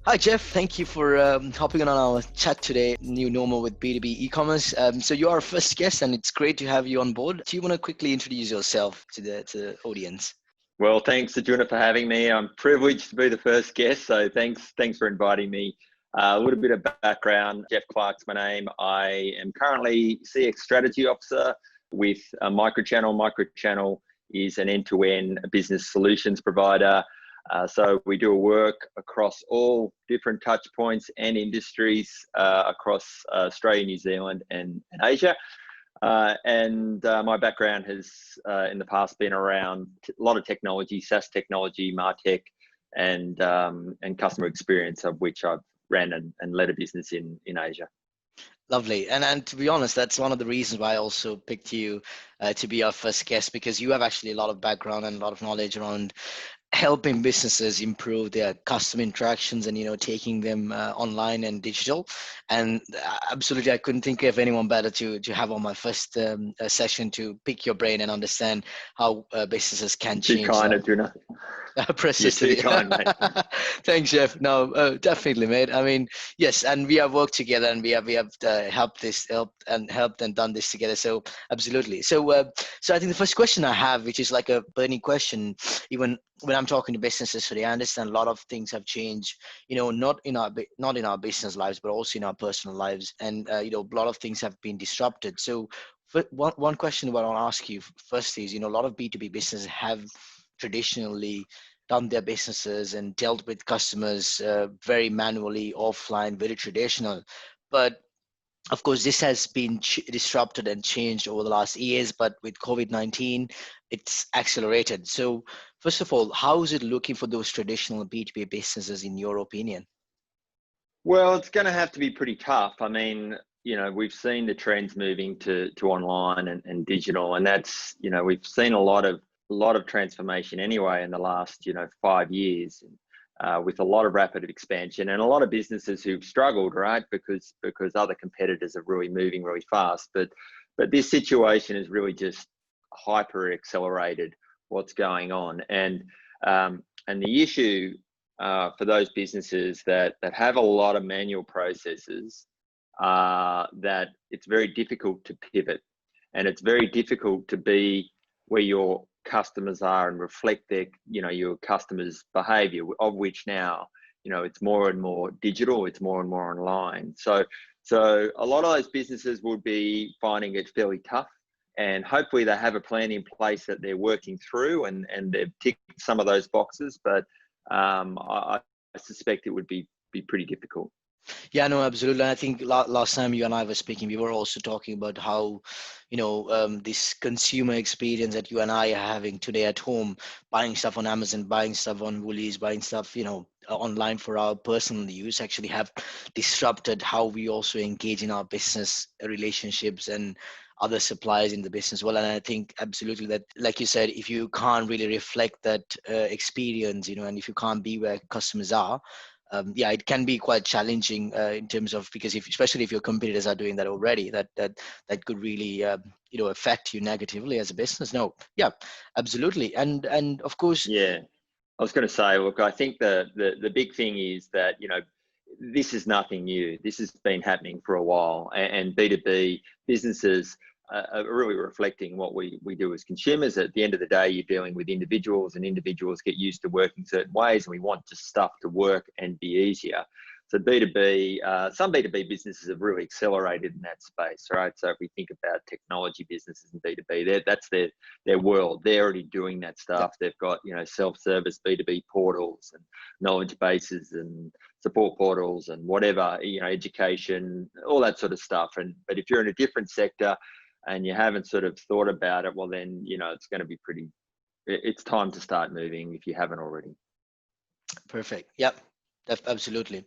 Hi, Jeff. Thank you for hopping on our chat today, New Normal with B2B e-commerce. So you are our first guest, and it's great to have you on board. Do you want to quickly introduce yourself to the audience? Well, thanks, Ajuna, for having me. I'm privileged to be the first guest, so thanks for inviting me. A little bit of background. Jeff Clark's my name. I am currently CX Strategy Officer with Microchannel. Microchannel is an end-to-end business solutions provider. So we do work across all different touch points and industries across Australia, New Zealand, and Asia. My background has in the past been around a lot of technology, SaaS technology, MarTech, and customer experience, of which I've ran and led a business in Asia. Lovely. And to be honest, that's one of the reasons why I also picked you to be our first guest, because you have actually a lot of background and a lot of knowledge around helping businesses improve their customer interactions and taking them online and digital. And absolutely, I couldn't think of anyone better to have on my first session to pick your brain and understand how businesses can change. Too kind, Ajuna. Precious. You're too kind, mate. Thanks, Jeff. No, definitely, mate. I mean, yes, and we have worked together, and we have helped and done this together. So absolutely. So I think the first question I have, which is like a burning question, even when I'm talking to businesses today, I understand a lot of things have changed. Not in our business lives, but also in our personal lives, and a lot of things have been disrupted. So one question what I want to ask you first is, a lot of B2B businesses have traditionally done their businesses and dealt with customers very manually, offline, very traditional. But of course, this has been disrupted and changed over the last years, but with COVID-19, it's accelerated. So first of all, how is it looking for those traditional B2B businesses in your opinion? Well, it's going to have to be pretty tough. I mean, we've seen the trends moving to online and digital, and that's, we've seen a lot of transformation anyway in the last 5 years, with a lot of rapid expansion and a lot of businesses who've struggled, right, because other competitors are really moving really fast. But this situation has really just hyper accelerated what's going on, and the issue for those businesses that have a lot of manual processes, that it's very difficult to pivot, and it's very difficult to be where your customers are and reflect their your customers' behavior, of which now it's more and more digital, it's more and more online. So a lot of those businesses would be finding it fairly tough, and hopefully they have a plan in place that they're working through, and they've ticked some of those boxes, but I suspect it would be pretty difficult. Yeah, no, absolutely. I think last time you and I were speaking, we were also talking about how, this consumer experience that you and I are having today at home, buying stuff on Amazon, buying stuff on Woolies, buying stuff, online for our personal use, actually have disrupted how we also engage in our business relationships and other suppliers in the business. Well, and I think absolutely that, like you said, if you can't really reflect that experience, and if you can't be where customers are, it can be quite challenging in terms of, because especially if your competitors are doing that already, that could really affect you negatively as a business. No, yeah, absolutely, and of course, yeah. I was going to say, look, I think the big thing is that this is nothing new. This has been happening for a while, and B2B businesses are really reflecting what we do as consumers. At the end of the day, you're dealing with individuals, and individuals get used to working certain ways, and we want just stuff to work and be easier. So B2B, some B2B businesses have really accelerated in that space, right? So if we think about technology businesses and B2B, that's their world. They're already doing that stuff. They've got self-service B2B portals and knowledge bases and support portals and whatever, education, all that sort of stuff. But if you're in a different sector and you haven't sort of thought about it, well then it's going to be it's time to start moving if you haven't already. Perfect. Yep, absolutely.